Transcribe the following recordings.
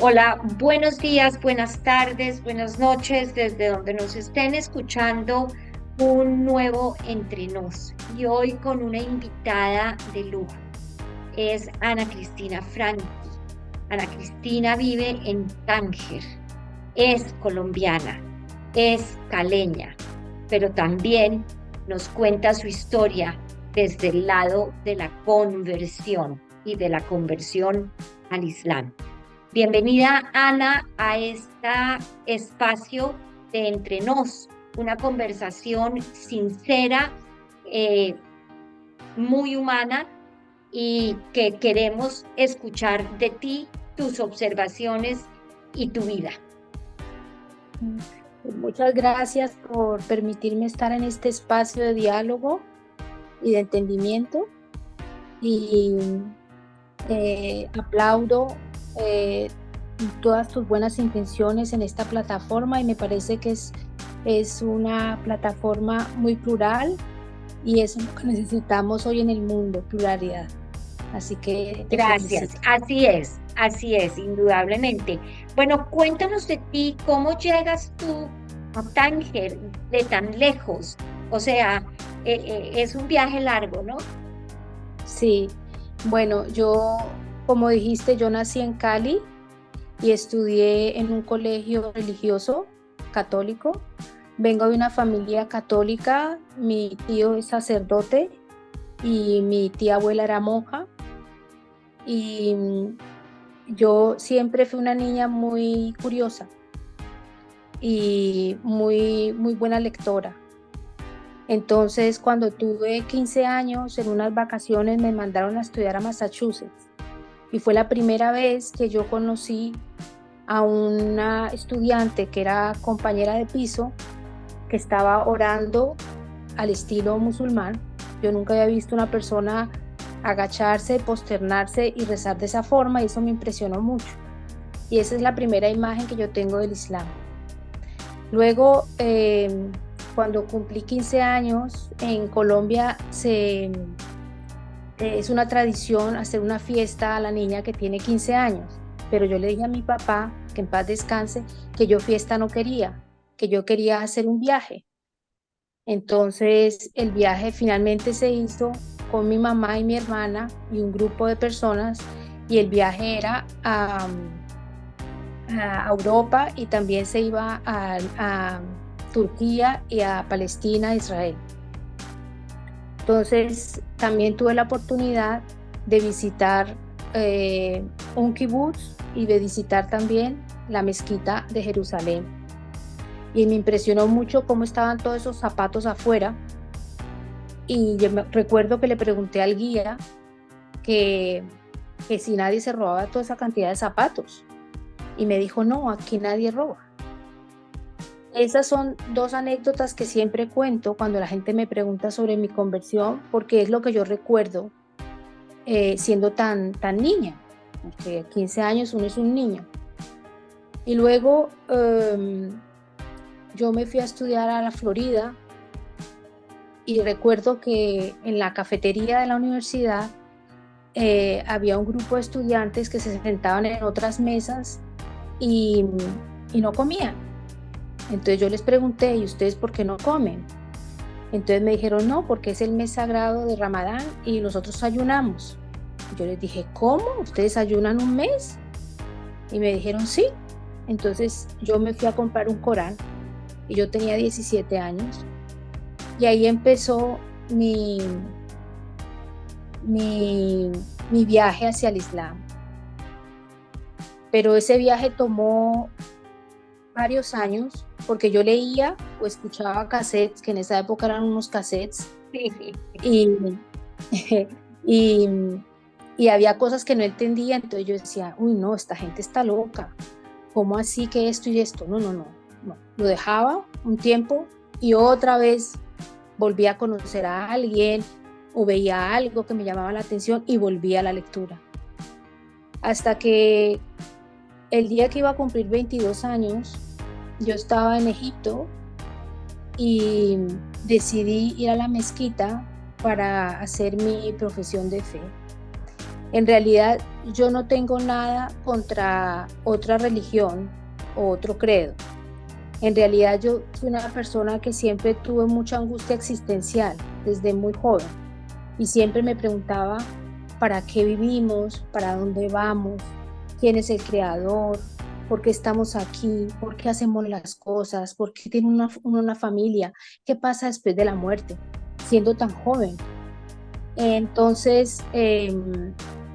Hola, buenos días, buenas tardes, buenas noches, desde donde nos estén escuchando un nuevo Entre Nos. Y hoy con una invitada de lujo, es Ana Cristina Franchi. Ana Cristina vive en Tánger, es colombiana, es caleña, pero también nos cuenta su historia desde el lado de la conversión y de la conversión al Islam. Bienvenida, Ana, a este espacio de Entre Nos, una conversación sincera, eh, muy humana y que queremos escuchar de ti, tus observaciones y tu vida. Pues muchas gracias por permitirme estar en este espacio de diálogo y de entendimiento y aplaudo eh, todas tus buenas intenciones en esta plataforma y me parece que es una plataforma muy plural y eso es lo que necesitamos hoy en el mundo, pluralidad. Así que te Gracias, felicito. así es, indudablemente. Bueno, cuéntanos de ti, ¿cómo llegas tú a Tánger de tan lejos? O sea, es un viaje largo, ¿no? Sí, bueno, como dijiste, yo nací en Cali y estudié en un colegio religioso católico. Vengo de una familia católica, mi tío es sacerdote y mi tía abuela era monja y yo siempre fui una niña muy curiosa y muy buena lectora. Entonces, cuando tuve 15 años, en unas vacaciones me mandaron a estudiar a Massachusetts y fue la primera vez que yo conocí a una estudiante que era compañera de piso que estaba orando al estilo musulmán. Yo nunca había visto una persona agacharse, posternarse y rezar de esa forma y eso me impresionó mucho. Y esa es la primera imagen que yo tengo del Islam. Luego, cuando cumplí 15 años, en Colombia es una tradición hacer una fiesta a la niña que tiene 15 años, pero yo le dije a mi papá, que en paz descanse, que yo fiesta no quería, que yo quería hacer un viaje. Entonces el viaje finalmente se hizo con mi mamá y mi hermana y un grupo de personas y el viaje era a Europa y también se iba a Turquía y a Palestina, Israel. Entonces, también tuve la oportunidad de visitar eh, un kibutz y de visitar también la mezquita de Jerusalén. Y me impresionó mucho cómo estaban todos esos zapatos afuera. Y recuerdo que le pregunté al guía que, que si nadie se robaba toda esa cantidad de zapatos. Y me dijo, no, aquí nadie roba. Esas son dos anécdotas que siempre cuento cuando la gente me pregunta sobre mi conversión, porque es lo que yo recuerdo siendo tan niña, porque a 15 años uno es un niño. Y luego yo me fui a estudiar a la Florida y recuerdo que en la cafetería de la universidad había un grupo de estudiantes que se sentaban en otras mesas y, y no comían. Entonces yo les pregunté, ¿y ustedes por qué no comen? Entonces me dijeron, no, porque es el mes sagrado de Ramadán y nosotros ayunamos. Yo les dije, ¿cómo? ¿Ustedes ayunan un mes? Y me dijeron, sí. Entonces yo me fui a comprar un Corán y yo tenía 17 años y ahí empezó mi, mi viaje hacia el Islam. Pero ese viaje tomó varios años porque yo leía o escuchaba cassettes, que en esa época eran unos cassettes, y, y, y había cosas que no entendía, entonces yo decía, uy, no, esta gente está loca, ¿cómo así que esto y esto? No, no, no, no. Lo dejaba un tiempo y otra vez volvía a conocer a alguien o veía algo que me llamaba la atención y volvía a la lectura. Hasta que el día que iba a cumplir 22 años, yo estaba en Egipto y decidí ir a la mezquita para hacer mi profesión de fe. En realidad yo no tengo nada contra otra religión o otro credo. En realidad yo fui una persona que siempre tuve mucha angustia existencial desde muy joven y siempre me preguntaba para qué vivimos, para dónde vamos, quién es el creador, por qué estamos aquí, por qué hacemos las cosas, por qué tiene una familia, qué pasa después de la muerte, siendo tan joven. Entonces,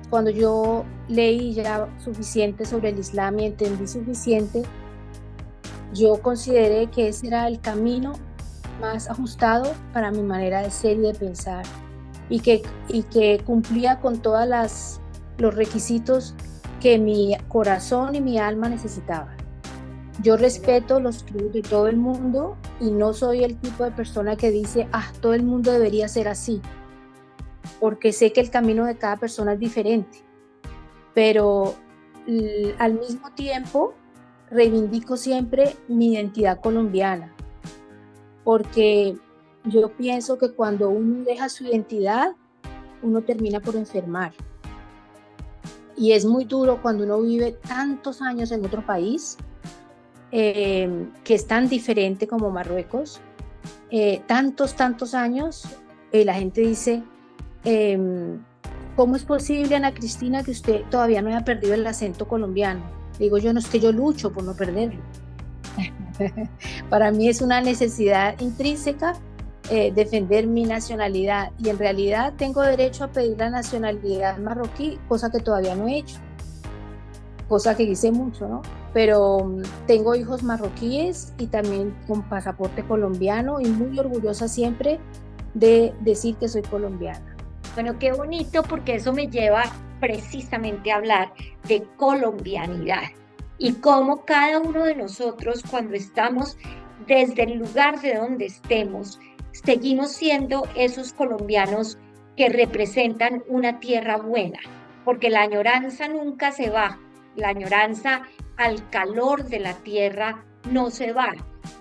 cuando yo leí ya suficiente sobre el Islam y entendí suficiente, yo consideré que ese era el camino más ajustado para mi manera de ser y de pensar y que cumplía con los requisitos que mi corazón y mi alma necesitaban. Yo respeto los credos de todo el mundo y no soy el tipo de persona que dice, todo el mundo debería ser así, porque sé que el camino de cada persona es diferente, pero al mismo tiempo reivindico siempre mi identidad colombiana, porque yo pienso que cuando uno deja su identidad, uno termina por enfermar. Y es muy duro cuando uno vive tantos años en otro país, que es tan diferente como Marruecos, tantos años, la gente dice, ¿cómo es posible, Ana Cristina, que usted todavía no haya perdido el acento colombiano? Digo yo, no es que yo lucho por no perderlo. Para mí es una necesidad intrínseca defender mi nacionalidad y en realidad tengo derecho a pedir la nacionalidad marroquí, cosa que todavía no he hecho, cosa que hice mucho, ¿no? Pero tengo hijos marroquíes y también con pasaporte colombiano y muy orgullosa siempre de decir que soy colombiana. Bueno, qué bonito porque eso me lleva precisamente a hablar de colombianidad y cómo cada uno de nosotros cuando estamos desde el lugar de donde estemos, seguimos siendo esos colombianos que representan una tierra buena, porque la añoranza nunca se va, la añoranza al calor de la tierra no se va.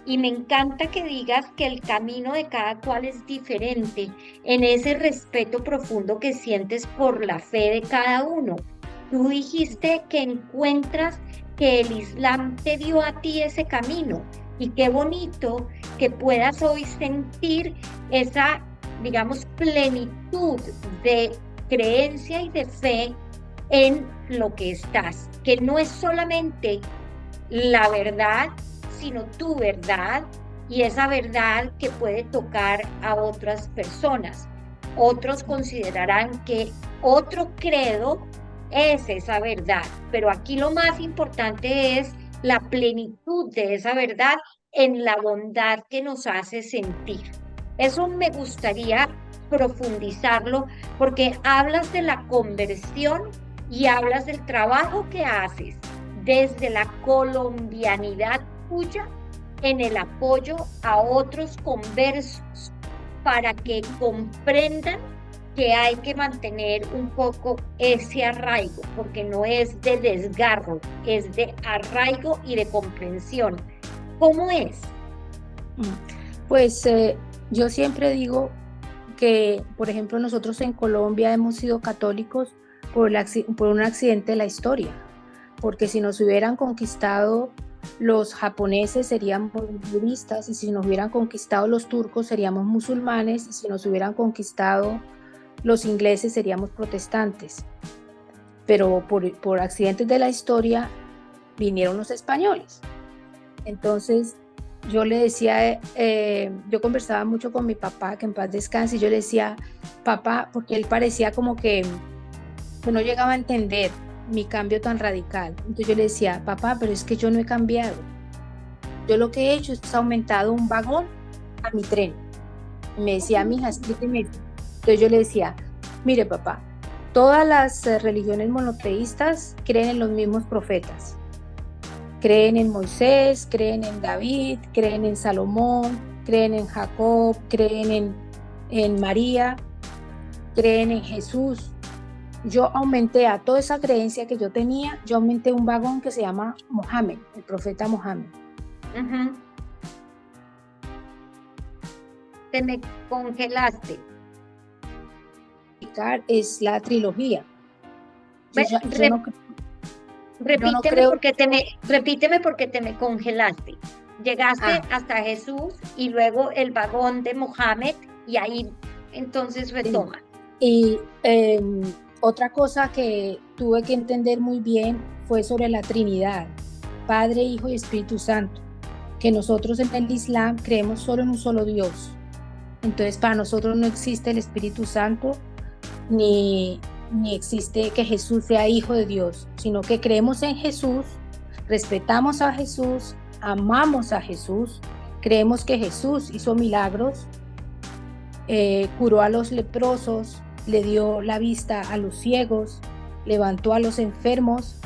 Y me encanta que digas que el camino de cada cual es diferente en ese respeto profundo que sientes por la fe de cada uno. Tú dijiste que encuentras que el Islam te dio a ti ese camino y qué bonito que puedas hoy sentir esa, digamos, plenitud de creencia y de fe en lo que estás, que no es solamente la verdad, sino tu verdad y esa verdad que puede tocar a otras personas. Otros considerarán que otro credo es esa verdad, pero aquí lo más importante es la plenitud de esa verdad en la bondad que nos hace sentir. Eso me gustaría profundizarlo porque hablas de la conversión y hablas del trabajo que haces desde la colombianidad tuya en el apoyo a otros conversos para que comprendan que hay que mantener un poco ese arraigo, porque no es de desgarro, es de arraigo y de comprensión. ¿Cómo es? Pues yo siempre digo que, por ejemplo, nosotros en Colombia hemos sido católicos por un accidente de la historia, porque si nos hubieran conquistado los japoneses seríamos budistas y si nos hubieran conquistado los turcos seríamos musulmanes y si nos hubieran conquistado los ingleses seríamos protestantes. Pero por accidentes de la historia vinieron los españoles. Entonces yo le decía, yo conversaba mucho con mi papá, que en paz descanse, y yo le decía, papá, porque él parecía como que no llegaba a entender mi cambio tan radical. Entonces yo le decía, papá, pero es que yo no he cambiado. Yo lo que he hecho es aumentado un vagón a mi tren. Y me decía, mija, explíqueme eso. Entonces yo le decía, mire papá, todas las religiones monoteístas creen en los mismos profetas. Creen en Moisés, creen en David, creen en Salomón, creen en Jacob, creen en María, creen en Jesús. Yo aumenté a toda esa creencia que yo tenía, yo aumenté un vagón que se llama Mohammed, el profeta Mohammed. Te me congelaste. Es la trilogía. Yo, Ve, ya, yo, no, yo no repíteme creo. repíteme porque te me congelaste. Llegaste Ah, hasta Jesús y luego el vagón de Mohammed y ahí entonces sí. retoma. Y otra cosa que tuve que entender muy bien fue sobre la Trinidad, Padre, Hijo y Espíritu Santo, que nosotros en el Islam creemos solo en un solo Dios. Entonces, para nosotros no existe el Espíritu Santo ni existe que Jesús sea hijo de Dios, sino que creemos en Jesús, respetamos a Jesús, amamos a Jesús, creemos que Jesús hizo milagros, curó a los leprosos, le dio la vista a los ciegos, levantó a los enfermos,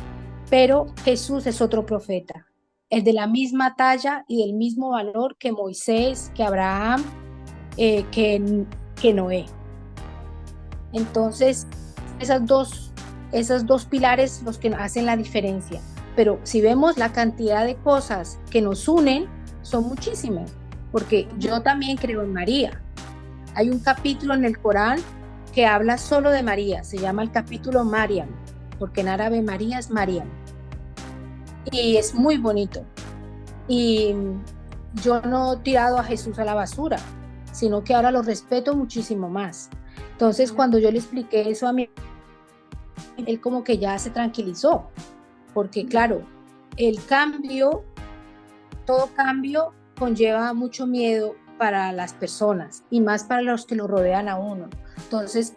pero Jesús es otro profeta, el de la misma talla y del mismo valor que Moisés, que Abraham, que Noé. Entonces, esos dos pilares los que hacen la diferencia. Pero si vemos la cantidad de cosas que nos unen, son muchísimas, porque yo también creo en María. Hay un capítulo en el Corán que habla solo de María, se llama el capítulo Mariam, porque en árabe María es Mariam, y es muy bonito. Y yo no he tirado a Jesús a la basura, sino que ahora lo respeto muchísimo más. Entonces, cuando yo le expliqué eso a mí, él como que ya se tranquilizó, porque claro, el cambio, todo cambio conlleva mucho miedo para las personas y más para los que lo rodean a uno. Entonces,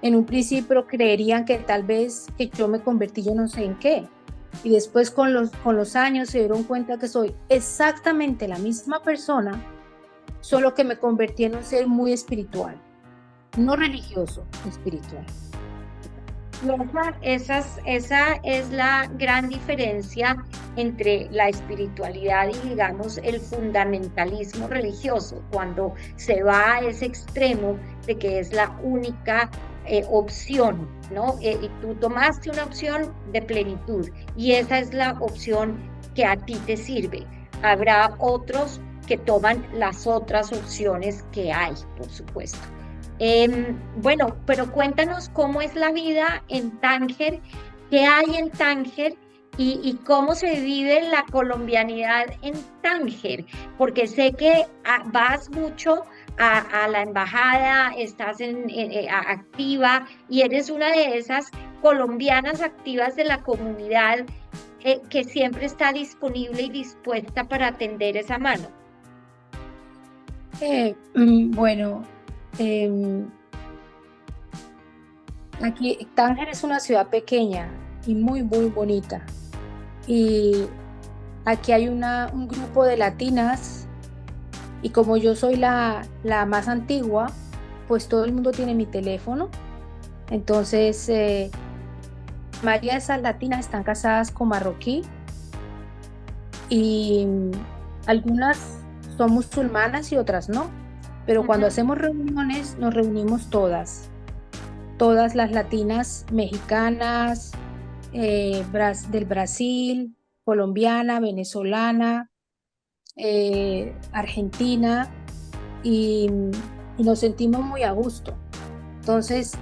en un principio creerían que tal vez que yo me convertí yo no sé en qué. Y después con los años se dieron cuenta que soy exactamente la misma persona, solo que me convertí en un ser muy espiritual, no religioso, espiritual. Esa es la gran diferencia entre la espiritualidad y, digamos, el fundamentalismo religioso, cuando se va a ese extremo de que es la única opción, ¿no? Y tú tomaste una opción de plenitud y esa es la opción que a ti te sirve. Habrá otros que toman las otras opciones que hay, por supuesto. Bueno, pero cuéntanos cómo es la vida en Tánger, qué hay en Tánger y cómo se vive la colombianidad en Tánger, porque sé que vas mucho a la embajada, estás activa y eres una de esas colombianas activas de la comunidad que siempre está disponible y dispuesta para atender esa mano. Bueno, aquí Tánger es una ciudad pequeña y muy, muy bonita. Y aquí hay un grupo de latinas y como yo soy la más antigua, pues todo el mundo tiene mi teléfono. Entonces, varias de esas latinas están casadas con marroquí y algunas son musulmanas y otras no. Pero cuando Ujú. hacemos reuniones, nos reunimos todas las latinas mexicanas, del Brasil, colombiana, venezolana, argentina, y, y nos sentimos muy a gusto. Entonces,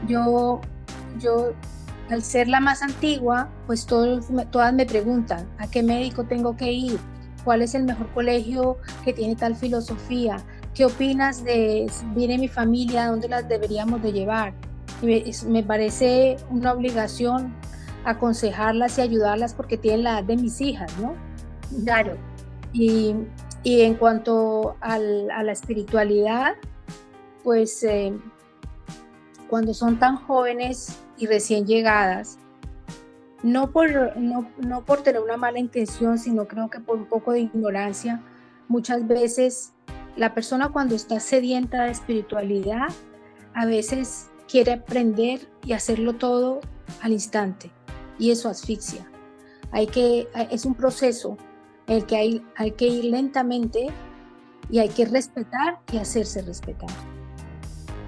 yo, yo, al ser la más antigua, pues todas me preguntan, ¿a qué médico tengo que ir? ¿Cuál es el mejor colegio que tiene tal filosofía? ¿Qué opinas de, viene mi familia, a dónde las deberíamos de llevar? Y me parece una obligación aconsejarlas y ayudarlas porque tienen la edad de mis hijas, ¿no? Claro. Y, y en cuanto a la espiritualidad, pues cuando son tan jóvenes y recién llegadas, no por tener una mala intención, sino creo que por un poco de ignorancia, muchas veces la persona cuando está sedienta de espiritualidad, a veces quiere aprender y hacerlo todo al instante, y eso asfixia. Es un proceso en el que hay que ir lentamente y hay que respetar y hacerse respetar.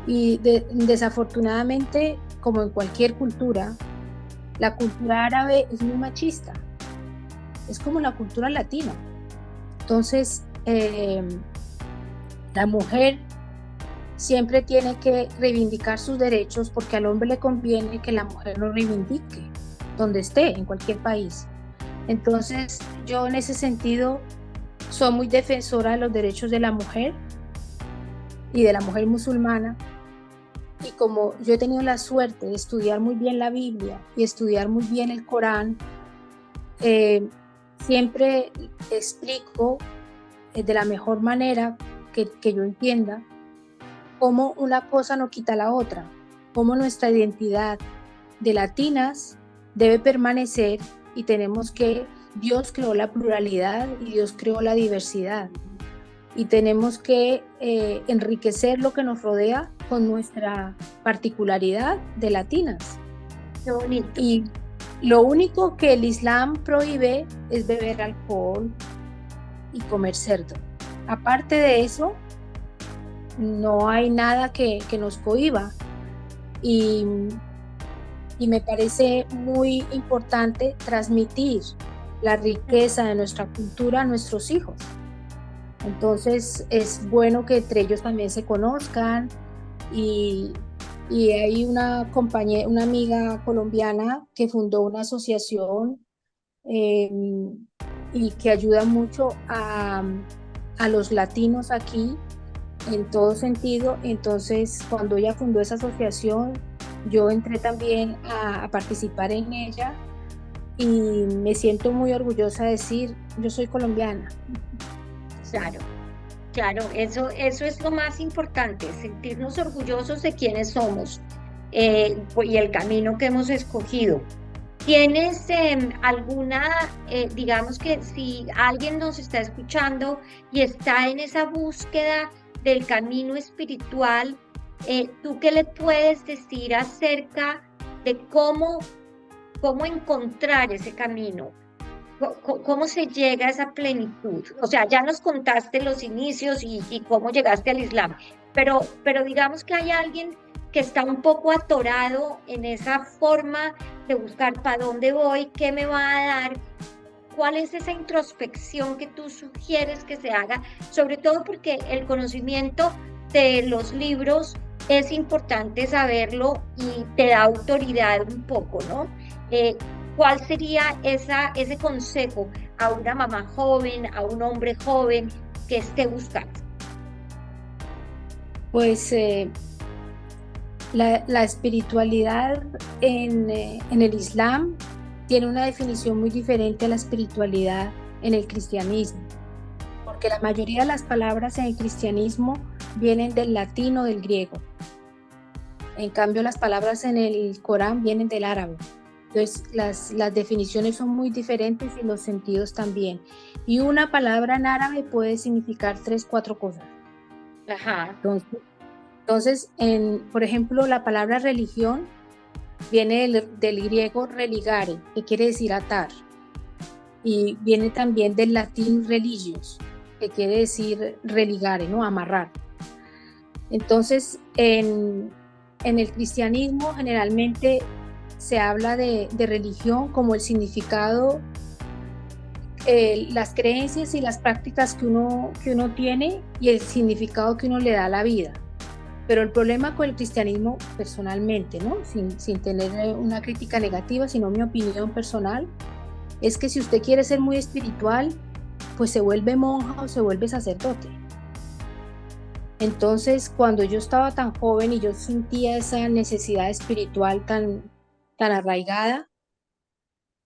Y desafortunadamente, como en cualquier cultura, la cultura árabe es muy machista, es como la cultura latina. Entonces, la mujer siempre tiene que reivindicar sus derechos porque al hombre le conviene que la mujer lo reivindique donde esté, en cualquier país. Entonces, yo en ese sentido soy muy defensora de los derechos de la mujer y de la mujer musulmana. Y como yo he tenido la suerte de estudiar muy bien la Biblia y estudiar muy bien el Corán, siempre explico de la mejor manera que yo entienda cómo una cosa no quita la otra, cómo nuestra identidad de latinas debe permanecer y tenemos que, Dios creó la pluralidad y Dios creó la diversidad y tenemos que enriquecer lo que nos rodea con nuestra particularidad de latinas. Qué bonito. Y lo único que el Islam prohíbe es beber alcohol y comer cerdo. Aparte de eso, no hay nada que nos cohíba. Y me parece muy importante transmitir la riqueza de nuestra cultura a nuestros hijos. Entonces es bueno que entre ellos también se conozcan y hay una amiga colombiana que fundó una asociación y que ayuda mucho a los latinos aquí en todo sentido. Entonces, cuando ella fundó esa asociación, yo entré también a participar en ella y me siento muy orgullosa de decir, yo soy colombiana. Claro, claro, eso es lo más importante, sentirnos orgullosos de quiénes somos y el camino que hemos escogido. ¿Tienes alguna, digamos que si alguien nos está escuchando y está en esa búsqueda del camino espiritual, tú qué le puedes decir acerca de cómo encontrar ese camino? ¿Cómo se llega a esa plenitud? O sea, ya nos contaste los inicios y cómo llegaste al Islam, pero digamos que hay alguien que está un poco atorado en esa forma de buscar para dónde voy, qué me va a dar, cuál es esa introspección que tú sugieres que se haga, sobre todo porque el conocimiento de los libros es importante saberlo y te da autoridad un poco, ¿no? ¿Cuál sería ese consejo a una mamá joven, a un hombre joven que esté buscando? Pues la espiritualidad en el Islam tiene una definición muy diferente a la espiritualidad en el cristianismo, porque la mayoría de las palabras en el cristianismo vienen del latín o del griego. En cambio, las palabras en el Corán vienen del árabe. Entonces, las definiciones son muy diferentes y los sentidos también. Y una palabra en árabe puede significar 3, 4 cosas. Ajá. Entonces, por ejemplo, la palabra religión viene del griego religare, que quiere decir atar. Y viene también del latín religios, que quiere decir religare, ¿no? Amarrar. Entonces, en el cristianismo generalmente se habla de religión como el significado, las creencias y las prácticas que uno tiene y el significado que uno le da a la vida. Pero el problema con el cristianismo, personalmente, ¿no? Sin tener una crítica negativa, sino mi opinión personal, es que si usted quiere ser muy espiritual, pues se vuelve monja o se vuelve sacerdote. Entonces, cuando yo estaba tan joven y yo sentía esa necesidad espiritual tan arraigada,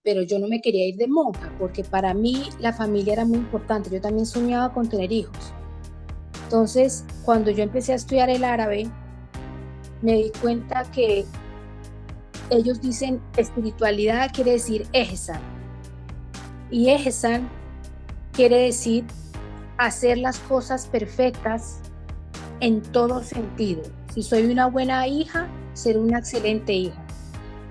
pero yo no me quería ir de monja, porque para mí la familia era muy importante. Yo también soñaba con tener hijos. Entonces, cuando yo empecé a estudiar el árabe, me di cuenta que ellos dicen espiritualidad quiere decir ihsan. Y ihsan quiere decir hacer las cosas perfectas en todo sentido. Si soy una buena hija, ser una excelente hija.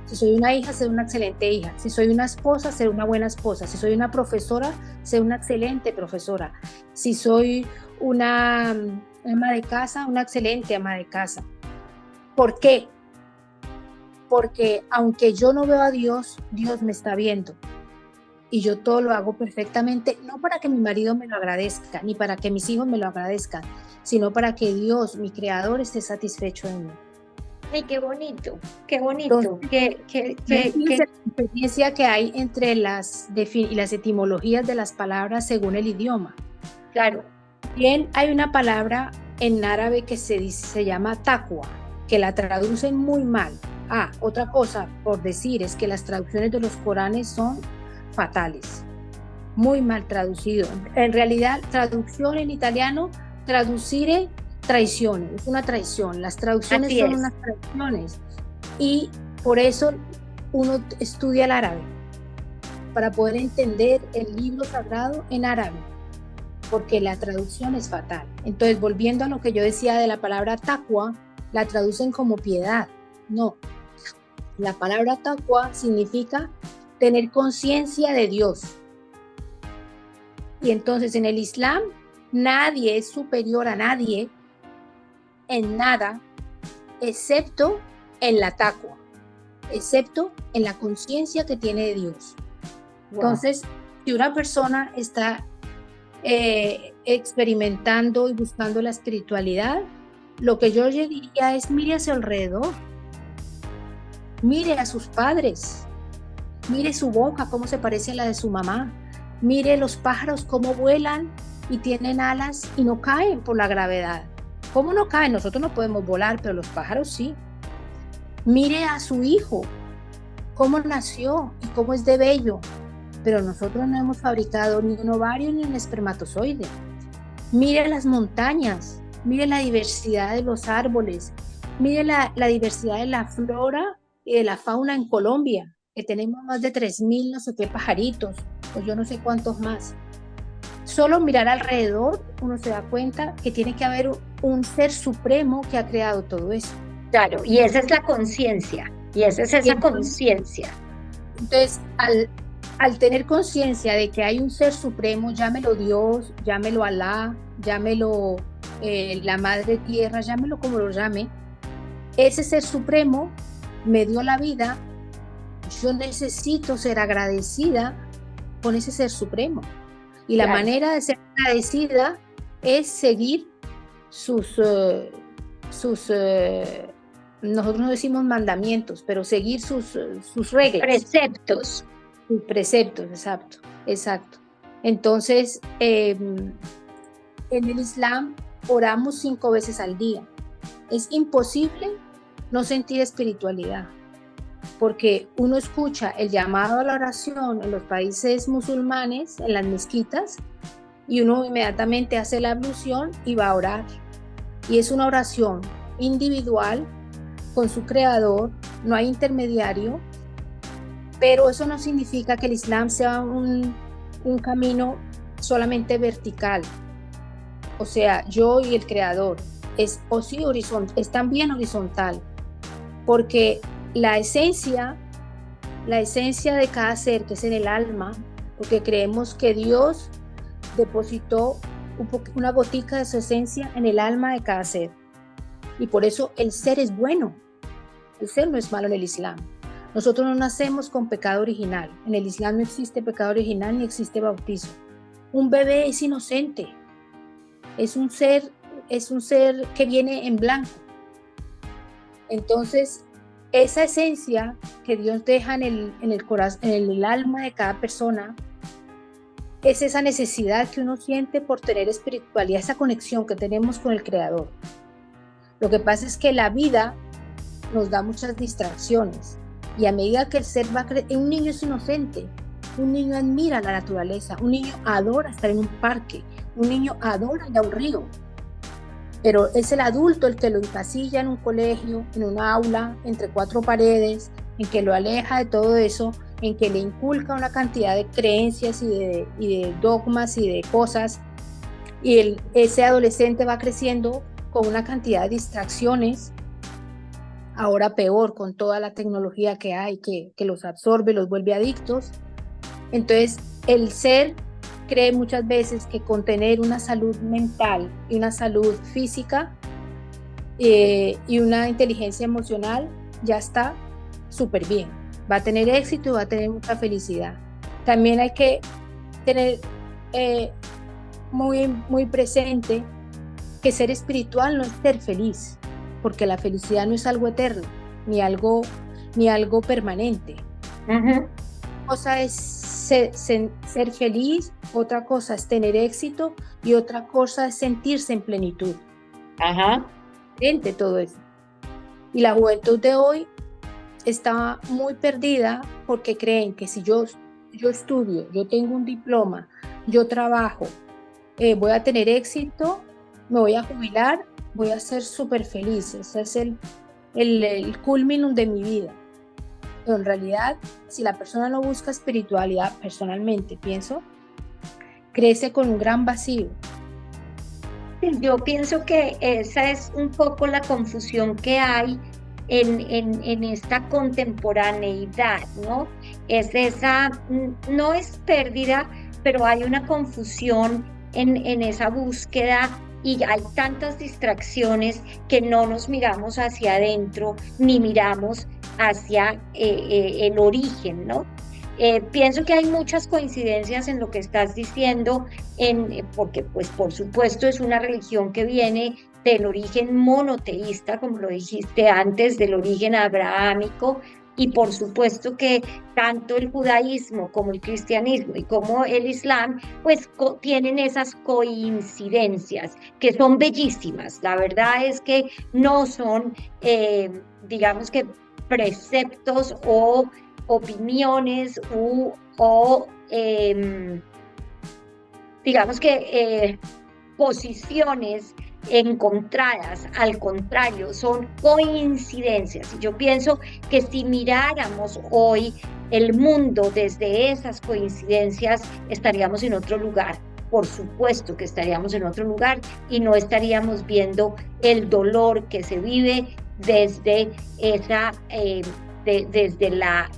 Si soy una hija, ser una excelente hija. Si soy una esposa, ser una buena esposa. Si soy una profesora, ser una excelente profesora. Si soy una ama de casa, una excelente ama de casa. ¿Por qué? Porque aunque yo no veo a Dios, Dios me está viendo. y yo todo lo hago perfectamente, no para que mi marido me lo agradezca, ni para que mis hijos me lo agradezcan, sino para que Dios, mi creador, esté satisfecho de mí. Ay, qué bonito, qué Entonces, bonito, fíjense la diferencia que hay entre y las etimologías de las palabras según el idioma. claro. Bien, hay una palabra en árabe que se llama taqwa, que la traducen muy mal. Otra cosa por decir es que las traducciones de los Coranes son fatales, muy mal traducido. En realidad, traducción en italiano, traducire traición, es una traición. Las traducciones Así son es. unas traiciones y por eso uno estudia el árabe, para poder entender el libro sagrado en árabe, porque la traducción es fatal. Entonces, volviendo a lo que yo decía de la palabra taqwa, la traducen como piedad. No, la palabra taqwa significa tener conciencia de Dios. Y entonces en el Islam nadie es superior a nadie en nada, excepto en la taqwa, excepto en la conciencia que tiene de Dios. Wow. Entonces, si una persona está experimentando y buscando la espiritualidad, lo que yo le diría es: mire a su alrededor, mire a sus padres, mire su boca, cómo se parece a la de su mamá, mire los pájaros cómo vuelan y tienen alas y no caen por la gravedad. ¿Cómo no caen? Nosotros no podemos volar, pero los pájaros sí. Mire a su hijo, cómo nació y cómo es de bello, pero nosotros no hemos fabricado ni un ovario ni un espermatozoide. Mire las montañas, mire la diversidad de los árboles, mire la diversidad de la flora y de la fauna en Colombia, que tenemos más de 3000 no sé qué pajaritos, o yo no sé cuántos más. Solo mirar alrededor uno se da cuenta que tiene que haber un ser supremo que ha creado todo eso. Claro, y esa es la conciencia, y esa es esa conciencia. Entonces, al tener conciencia de que hay un ser supremo, llámelo Dios, llámelo Alá, llámelo la Madre Tierra, llámelo como lo llame, ese ser supremo me dio la vida, yo necesito ser agradecida con ese ser supremo. Y la manera de ser agradecida es seguir nosotros no decimos mandamientos, pero seguir sus reglas. Preceptos. Preceptos, exacto. Entonces, en el Islam oramos 5 veces al día. Es imposible no sentir espiritualidad, porque uno escucha el llamado a la oración en los países musulmanes, en las mezquitas, y uno inmediatamente hace la ablución y va a orar. Y es una oración individual con su creador, no hay intermediario, pero eso no significa que el Islam sea un camino solamente vertical. O sea, yo y el creador, es también horizontal, porque la esencia de cada ser, que es en el alma, porque creemos que Dios depositó una gotica de su esencia en el alma de cada ser, y por eso el ser es bueno. El ser no es malo en el Islam. Nosotros no nacemos con pecado original. En el Islam no existe pecado original ni existe bautizo. Un bebé es inocente. Es un ser que viene en blanco. Entonces, esa esencia que Dios deja en el corazón, en el alma de cada persona, es esa necesidad que uno siente por tener espiritualidad, esa conexión que tenemos con el Creador. Lo que pasa es que la vida nos da muchas distracciones, y a medida que el ser va creciendo, un niño es inocente, un niño admira la naturaleza, un niño adora estar en un parque, un niño adora ir a un río, pero es el adulto el que lo encasilla en un colegio, en un aula, entre 4 paredes, en que lo aleja de todo eso, en que le inculca una cantidad de creencias y de dogmas y de cosas, y ese adolescente va creciendo con una cantidad de distracciones, ahora peor con toda la tecnología que hay, que los absorbe, los vuelve adictos. Entonces, el ser cree muchas veces que con tener una salud mental y una salud física y una inteligencia emocional ya está súper bien. Va a tener éxito y va a tener mucha felicidad. También hay que tener eh, muy presente que ser espiritual no es ser feliz, porque la felicidad no es algo eterno, ni algo, ni algo permanente. Ujú. Cosa es ser feliz, otra cosa es tener éxito y otra cosa es sentirse en plenitud. Ajá. Diferente todo eso. Y la juventud de hoy está muy perdida porque creen que si yo estudio, yo tengo un diploma, yo trabajo, voy a tener éxito, me voy a jubilar, voy a ser súper feliz. Ese es el culminum de mi vida. Pero en realidad, si la persona no busca espiritualidad, personalmente pienso, crece con un gran vacío. Yo pienso que esa es un poco la confusión que hay en esta contemporaneidad, ¿no? Es esa, no es pérdida, pero hay una confusión en esa búsqueda y hay tantas distracciones que no nos miramos hacia adentro ni miramos hacia el origen, ¿no? Pienso que hay muchas coincidencias en lo que estás diciendo porque pues por supuesto es una religión que viene del origen monoteísta, como lo dijiste antes, del origen abrahámico, y por supuesto que tanto el judaísmo como el cristianismo y como el islam, pues tienen esas coincidencias que son bellísimas. La verdad es que no son, digamos que, preceptos o opiniones digamos que posiciones encontradas, al contrario, son coincidencias. Y yo pienso que si miráramos hoy el mundo desde esas coincidencias, estaríamos en otro lugar. Por supuesto que estaríamos en otro lugar y no estaríamos viendo el dolor que se vive desde desde la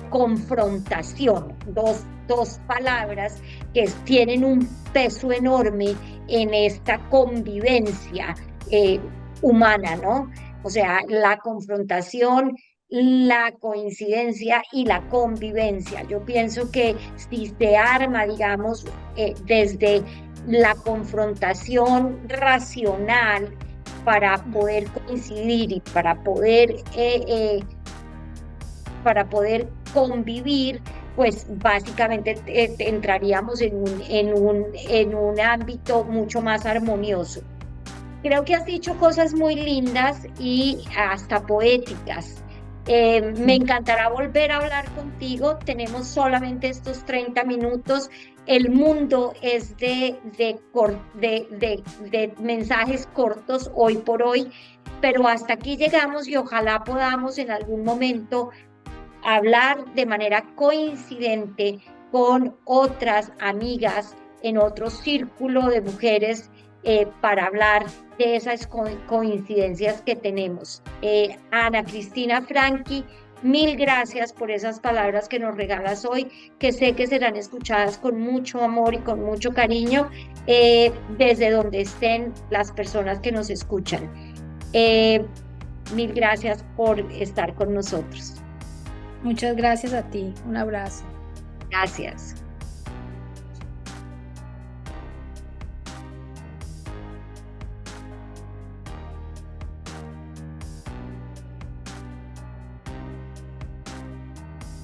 confrontación, dos palabras que tienen un peso enorme en esta convivencia humana, ¿no? O sea, la confrontación, la coincidencia y la convivencia. Yo pienso que si se arma, digamos, desde la confrontación racional para poder coincidir y para poder convivir, pues básicamente entraríamos en un ámbito mucho más armonioso. Creo que has dicho cosas muy lindas y hasta poéticas. Me Sí. encantará volver a hablar contigo. Tenemos solamente estos 30 minutos. El mundo es de mensajes cortos hoy por hoy, pero hasta aquí llegamos y ojalá podamos en algún momento hablar de manera coincidente con otras amigas en otro círculo de mujeres para hablar de esas coincidencias que tenemos. Ana Cristina Franchi, mil gracias por esas palabras que nos regalas hoy, que sé que serán escuchadas con mucho amor y con mucho cariño desde donde estén las personas que nos escuchan. Eh, Mil gracias por estar con nosotros. Muchas gracias a ti. Un abrazo. Gracias.